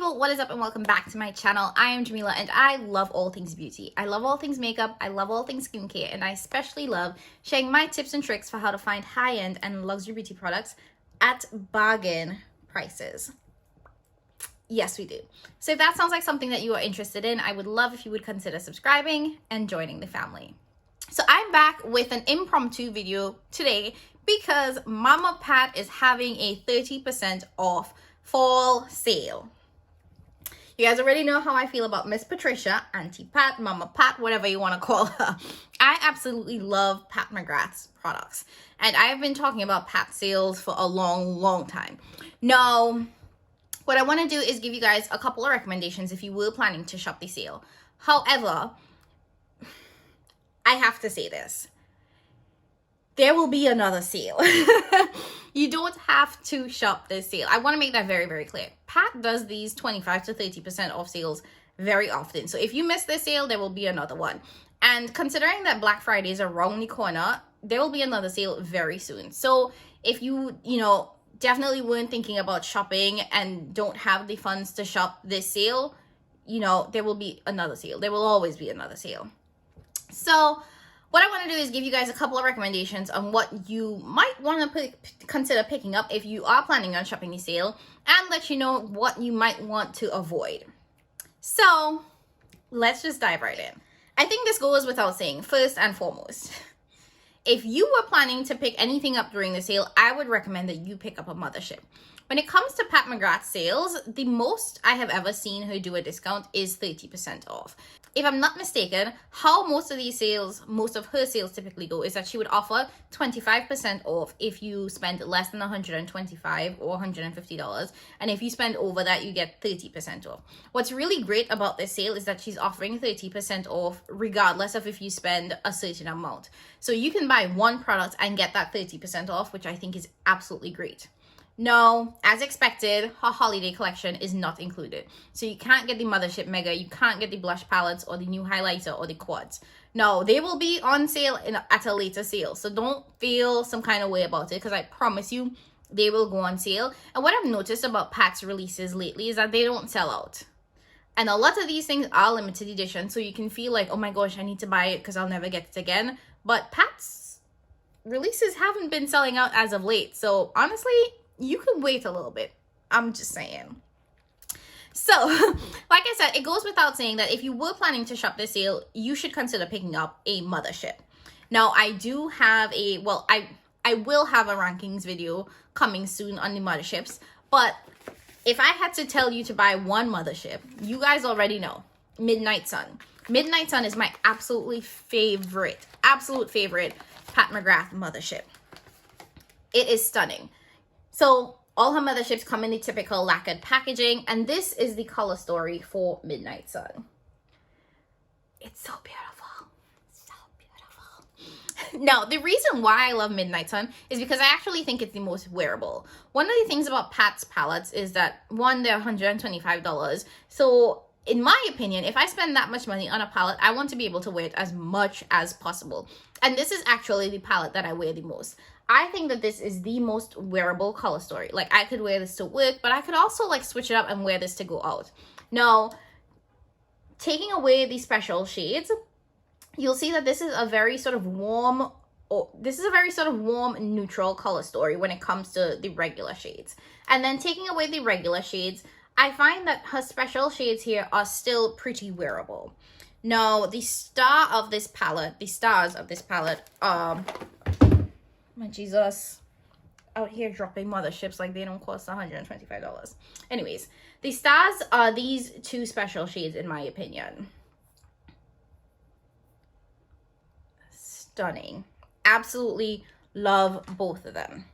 people, what is up and welcome back to my channel. I am Jamila and I love all things beauty. I love all things makeup, I love all things skincare, and I especially love sharing my tips and tricks for how to find high-end and luxury beauty products at bargain prices. Yes, we do. So if that sounds like something that you are interested in, I would love if you would consider subscribing and joining the family. So I'm back with an impromptu video today because Mama Pat is having a 30% off fall sale. You guys already know how I feel about Miss Patricia, Auntie Pat, Mama Pat, whatever you want to call her. I absolutely love Pat McGrath's products. And I've been talking about Pat sales for a long time. Now, what I want to do is give you guys a couple of recommendations if you were planning to shop the sale. However, I have to say this. There will be another sale. You don't have to shop this sale. I want to make that very clear. Pat does these 25 to 30% off sales very often. So if you miss this sale, there will be another one. And considering that Black Friday is around the corner, there will be another sale very soon. So if you definitely weren't thinking about shopping and don't have the funds to shop this sale, there will be another sale. There will always be another sale. So what I want to do is give you guys a couple of recommendations on what you might want to consider picking up if you are planning on shopping the sale, and let you know what you might want to avoid. So let's just dive right in. I think this goes without saying, first and foremost, if you were planning to pick anything up during the sale, I would recommend that you pick up a mothership. When it comes to Pat McGrath sales, the most I have ever seen her do a discount is 30% off. If I'm not mistaken, how most of her sales typically go is that she would offer 25% off if you spend less than $125 or $150. And if you spend over that, you get 30% off. What's really great about this sale is that she's offering 30% off regardless of if you spend a certain amount. So you can buy one product and get that 30% off, which I think is absolutely great. No, as expected, her holiday collection is not included. So you can't get the Mothership Mega, you can't get the blush palettes or the new highlighter or the quads. No, they will be on sale at a later sale. So don't feel some kind of way about it, because I promise you they will go on sale. And what I've noticed about Pat's releases lately is that they don't sell out. And a lot of these things are limited edition, so you can feel like, oh my gosh, I need to buy it because I'll never get it again. But Pat's releases haven't been selling out as of late. So honestly, you can wait a little bit. I'm just saying. So, like I said, it goes without saying that if you were planning to shop this sale, you should consider picking up a mothership. Now, I do have I will have a rankings video coming soon on the motherships, but if I had to tell you to buy one mothership, you guys already know, Midnight Sun. Midnight Sun is my absolute favorite Pat McGrath mothership. It is stunning. So all her motherships come in the typical lacquered packaging, and this is the color story for Midnight Sun. It's so beautiful. So beautiful. Now, the reason why I love Midnight Sun is because I actually think it's the most wearable. One of the things about Pat's palettes is that, one, they're $125. So in my opinion, if I spend that much money on a palette, I want to be able to wear it as much as possible. And this is actually the palette that I wear the most. I think that this is the most wearable color story. Like, I could wear this to work, but I could also switch it up and wear this to go out. Now, taking away the special shades, you'll see that this is a very sort of warm, neutral color story when it comes to the regular shades. And then taking away the regular shades, I find that her special shades here are still pretty wearable. Now, the stars of this palette, my Jesus, out here dropping motherships like they don't cost $125. Anyways, the stars are these two special shades in my opinion. Stunning. Absolutely love both of them.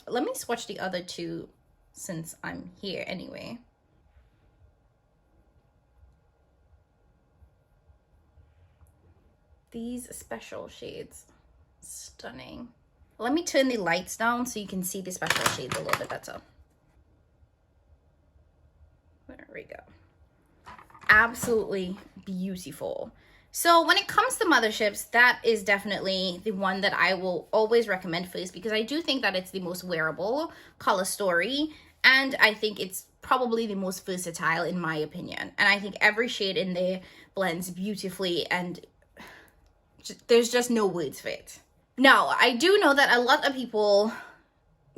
Let me swatch the other two since I'm here anyway. These special shades. Stunning. Let me turn the lights down so you can see the special shades a little bit better. There we go. Absolutely beautiful. So when it comes to motherships, that is definitely the one that I will always recommend first, because I do think that it's the most wearable color story. and I think it's probably the most versatile in my opinion. And I think every shade in there blends beautifully, and there's just no words for it. Now, I do know that a lot of people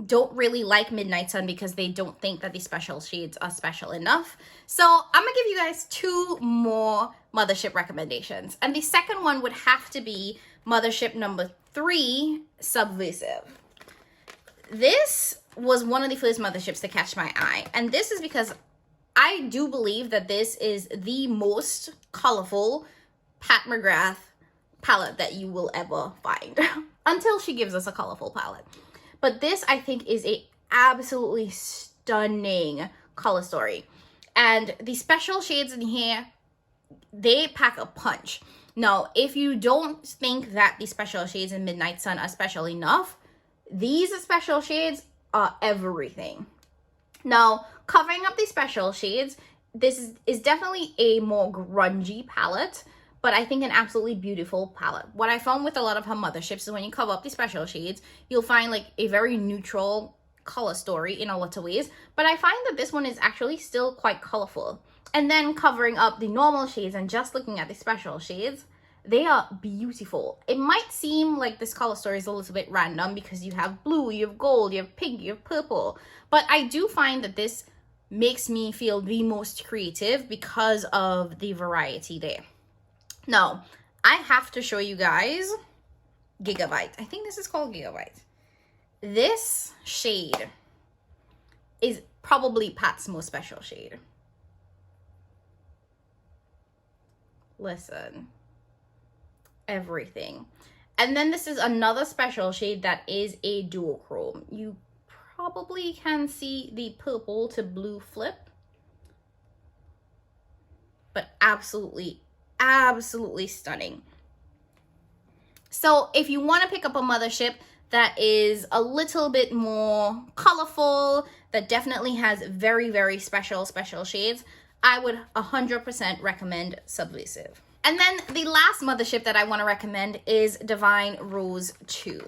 don't really like Midnight Sun because they don't think that the special shades are special enough. So I'm gonna give you guys 2 more Mothership recommendations. And the second one would have to be Mothership number 3, Subversive. This was one of the first Motherships to catch my eye. And this is because I do believe that this is the most colorful Pat McGrath palette that you will ever find. Until she gives us a colorful palette. But this, I think, is a absolutely stunning color story. And the special shades in here, they pack a punch. Now, if you don't think that the special shades in Midnight Sun are special enough, these special shades are everything. Now, covering up the special shades, this is definitely a more grungy palette, but I think an absolutely beautiful palette. What I found with a lot of her Motherships is when you cover up the special shades, you'll find like a very neutral color story in a lot of ways, but I find that this one is actually still quite colorful. And then covering up the normal shades and just looking at the special shades, they are beautiful. It might seem like this color story is a little bit random because you have blue, you have gold, you have pink, you have purple, but I do find that this makes me feel the most creative because of the variety there. Now, I have to show you guys Gigabyte. I think this is called Gigabyte. This shade is probably Pat's most special shade. Listen. Everything. And then this is another special shade that is a duochrome. You probably can see the purple to blue flip. But absolutely stunning. So if you want to pick up a Mothership that is a little bit more colorful, that definitely has very special shades, I would 100% recommend Subversive. And then the last Mothership that I want to recommend is Divine Rose 2.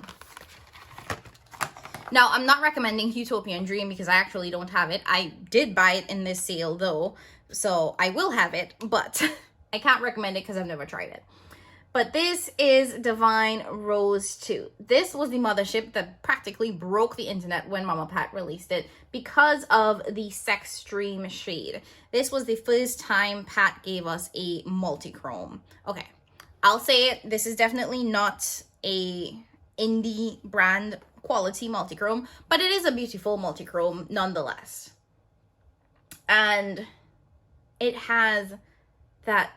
Now, I'm not recommending Utopian Dream because I actually don't have it. I did buy it in this sale though, so I will have it, but I can't recommend it because I've never tried it. But this is Divine Rose 2. This was the Mothership that practically broke the internet when Mama Pat released it because of the Sextreme shade. This was the first time Pat gave us a multi-chrome. Okay, I'll say it. This is definitely not a indie brand quality multi-chrome, but it is a beautiful multi-chrome nonetheless. And it has that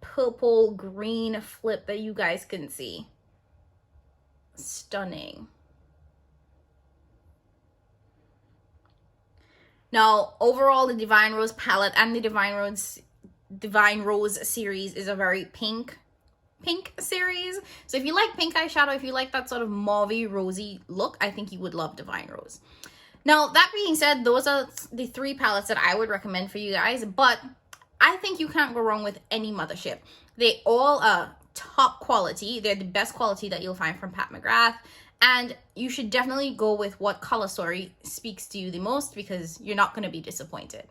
purple green flip that you guys can see. Stunning. Now, overall, the Divine Rose palette and the Divine Rose series is a very pink series. So if you like pink eyeshadow, if you like that sort of mauvey rosy look, I think you would love Divine Rose. Now, that being said, those are the 3 palettes that I would recommend for you guys, but I think you can't go wrong with any Mothership. They all are top quality. They're the best quality that you'll find from Pat McGrath. And you should definitely go with what color story speaks to you the most because you're not going to be disappointed.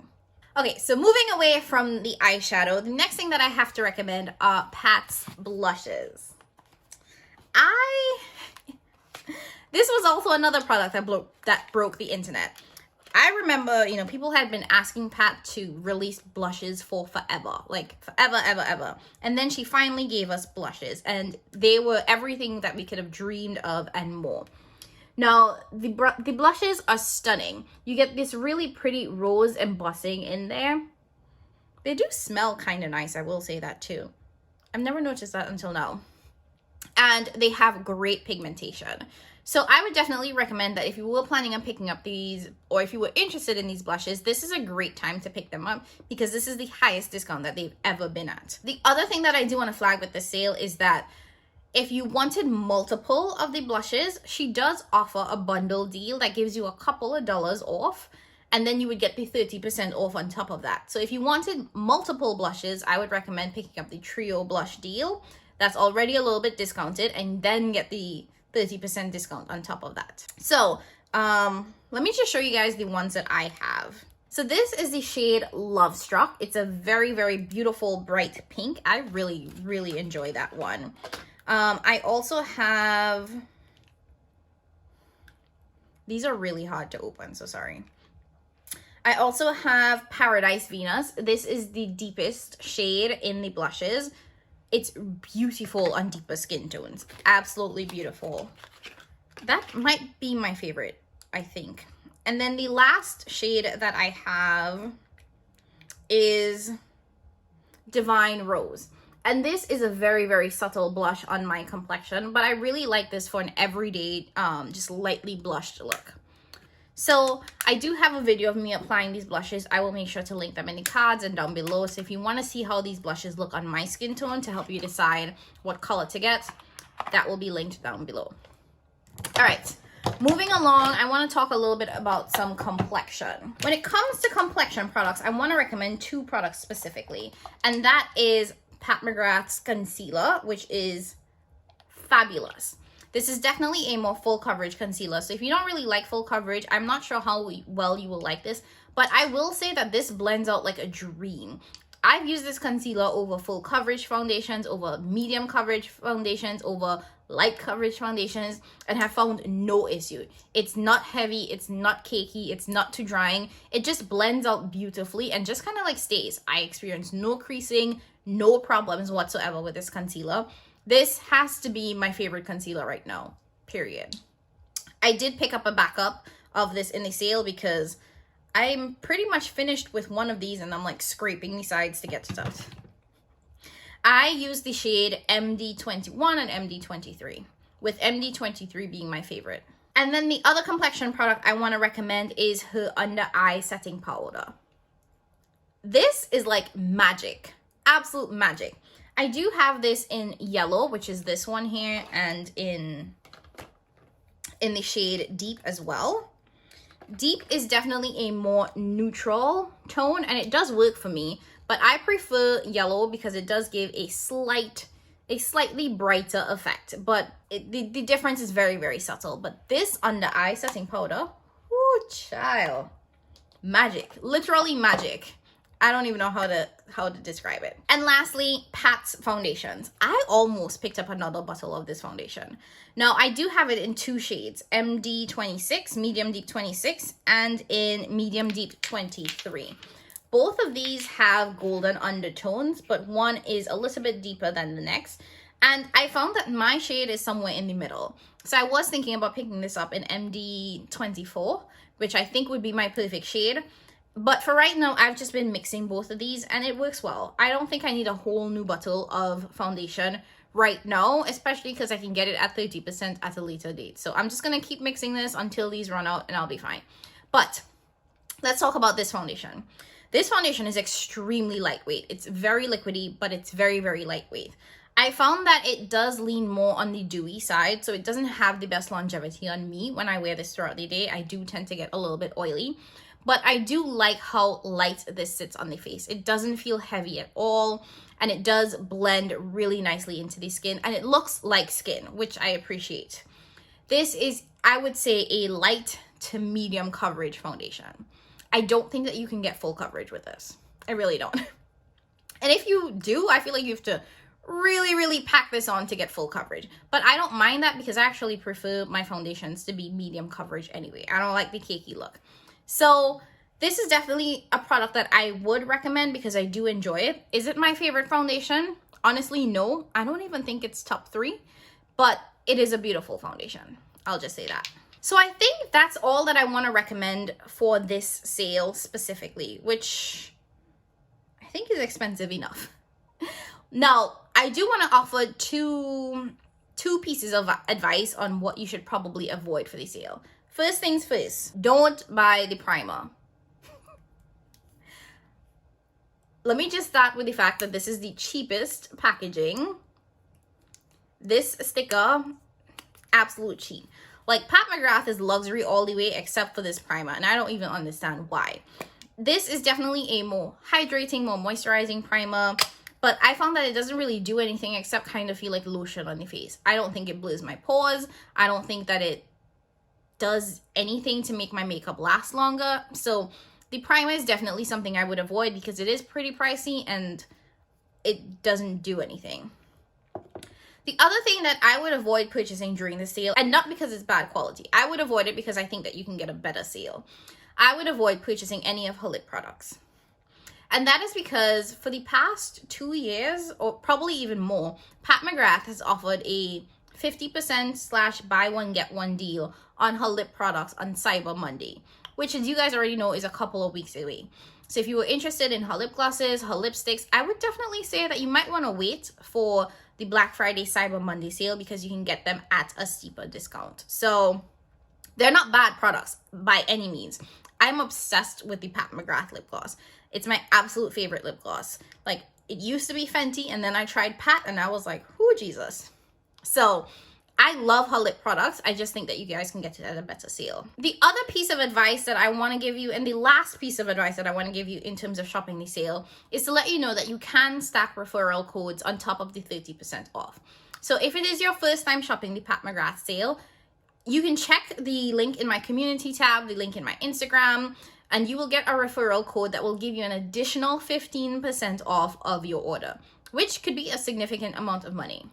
Okay, so moving away from the eyeshadow, the next thing that I have to recommend are Pat's blushes. This was also another product that broke the internet. I remember, people had been asking Pat to release blushes for forever, like forever. And then she finally gave us blushes, and they were everything that we could have dreamed of and more. Now, the blushes are stunning. You get this really pretty rose embossing in there. They do smell kind of nice, I will say that too. I've never noticed that until now. And they have great pigmentation. So I would definitely recommend that if you were planning on picking up these, or if you were interested in these blushes, this is a great time to pick them up because this is the highest discount that they've ever been at. The other thing that I do want to flag with the sale is that if you wanted multiple of the blushes, she does offer a bundle deal that gives you a couple of dollars off, and then you would get the 30% off on top of that. So if you wanted multiple blushes, I would recommend picking up the trio blush deal. That's already a little bit discounted, and then get the 30% discount on top of that. So Let me just show you guys the ones that I have. So this is the shade Love Struck. It's a very, very beautiful bright pink. I really, really enjoy that one. I also have, these are really hard to open, so sorry. I also have Paradise Venus. This is the deepest shade in the blushes. It's beautiful on deeper skin tones. Absolutely beautiful. That might be my favorite, I think. And then the last shade that I have is Divine Rose. And this is a very, very subtle blush on my complexion, but I really like this for an everyday, just lightly blushed look. So I do have a video of me applying these blushes. I will make sure to link them in the cards and down below. So if you want to see how these blushes look on my skin tone to help you decide what color to get, that will be linked down below. All right. Moving along, I want to talk a little bit about some complexion. When it comes to complexion products, I want to recommend two products specifically, and that is Pat McGrath's concealer, which is fabulous. This is definitely a more full coverage concealer, so if you don't really like full coverage, I'm not sure how well you will like this, but I will say that this blends out like a dream. I've used this concealer over full coverage foundations, over medium coverage foundations, over light coverage foundations, and have found no issue. It's not heavy, it's not cakey, it's not too drying. It just blends out beautifully and just kind of like stays. I experienced no creasing, no problems whatsoever with this concealer. This has to be my favorite concealer right now, period. I did pick up a backup of this in the sale because I'm pretty much finished with one of these and I'm like scraping the sides to get stuff. I use the shade MD21 and MD23, with MD23 being my favorite. And then the other complexion product I want to recommend is her under eye setting powder. This is like magic, absolute magic. I do have this in yellow, which is this one here, and in the shade Deep as well. Deep is definitely a more neutral tone, and it does work for me, but I prefer yellow because it does give a slightly brighter effect, but the difference is very, very subtle. But this under eye setting powder, whoo, child, magic, literally magic. I don't even know how to describe it. And lastly, Pat's foundations. I almost picked up another bottle of this foundation. Now, I do have it in two shades, MD26, Medium Deep 26, and in Medium Deep 23. Both of these have golden undertones, but one is a little bit deeper than the next. And I found that my shade is somewhere in the middle. So I was thinking about picking this up in MD24, which I think would be my perfect shade. But for right now, I've just been mixing both of these and it works well. I don't think I need a whole new bottle of foundation right now, especially because I can get it at 30% at a later date. So I'm just going to keep mixing this until these run out and I'll be fine. But let's talk about this foundation. This foundation is extremely lightweight. It's very liquidy, but it's very, very lightweight. I found that it does lean more on the dewy side, so it doesn't have the best longevity on me when I wear this throughout the day. I do tend to get a little bit oily. But I do like how light this sits on the face. It doesn't feel heavy at all, and it does blend really nicely into the skin, and it looks like skin, which I appreciate. This is, I would say, a light to medium coverage foundation. I don't think that you can get full coverage with this. I really don't. And if you do, I feel like you have to really, really pack this on to get full coverage. But I don't mind that because I actually prefer my foundations to be medium coverage anyway. I don't like the cakey look. So this is definitely a product that I would recommend because I do enjoy it. Is it my favorite foundation? Honestly, no. I don't even think it's top 3, but it is a beautiful foundation. I'll just say that. So I think that's all that I want to recommend for this sale specifically, which I think is expensive enough. Now, I do want to offer two pieces of advice on what you should probably avoid for the sale. First things first, don't buy the primer. Let me just start with the fact that this is the cheapest packaging. This sticker, absolute cheap. Like, Pat McGrath is luxury all the way except for this primer, and I don't even understand why. This is definitely a more hydrating, more moisturizing primer, but I found that it doesn't really do anything except kind of feel like lotion on the face. I don't think it blurs my pores. I don't think that it does anything to make my makeup last longer. So the primer is definitely something I would avoid because it is pretty pricey and it doesn't do anything. The other thing that I would avoid purchasing during the sale, and not because it's bad quality, I would avoid it because I think that you can get a better sale. I would avoid purchasing any of her lip products. And that is because for the past 2 years, or probably even more, Pat McGrath has offered a 50% / buy one get one deal on her lip products on Cyber Monday, which, as you guys already know, is a couple of weeks away. So if you were interested in her lip glosses, her lipsticks, I would definitely say that you might want to wait for the Black Friday Cyber Monday sale because you can get them at a steeper discount. So they're not bad products by any means. I'm obsessed with the Pat McGrath lip gloss. It's my absolute favorite lip gloss. Like, it used to be Fenty, and then I tried Pat, and I was like, whoo, Jesus. So I love her lip products. I just think that you guys can get it at a better sale. The other piece of advice that I want to give you, and the last piece of advice that I want to give you in terms of shopping the sale, is to let you know that you can stack referral codes on top of the 30% off. So if it is your first time shopping the Pat McGrath sale, you can check the link in my community tab, the link in my Instagram, and you will get a referral code that will give you an additional 15% off of your order, which could be a significant amount of money.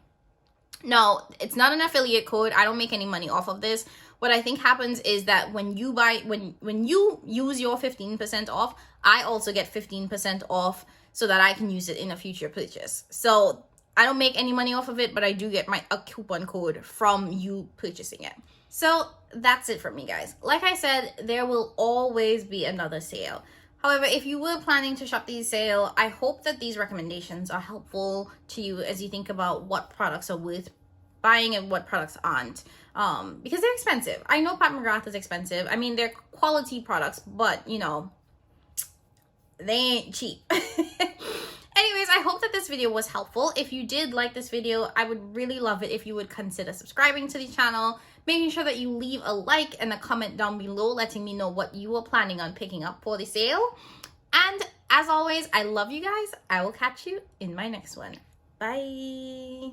Now, it's not an affiliate code. I don't make any money off of this. What I think happens is that when you buy, when you use your 15% off, I also get 15% off so that I can use it in a future purchase. So I don't make any money off of it, but I do get a coupon code from you purchasing it. So that's it from me, guys. Like I said, there will always be another sale. However, if you were planning to shop these sale, I hope that these recommendations are helpful to you as you think about what products are worth buying and what products aren't. Because they're expensive. I know Pat McGrath is expensive. I mean, they're quality products, but, you know, they ain't cheap. Anyways, I hope that this video was helpful. If you did like this video, I would really love it if you would consider subscribing to the channel, making sure that you leave a like and a comment down below letting me know what you are planning on picking up for the sale. And as always, I love you guys. I will catch you in my next one. Bye.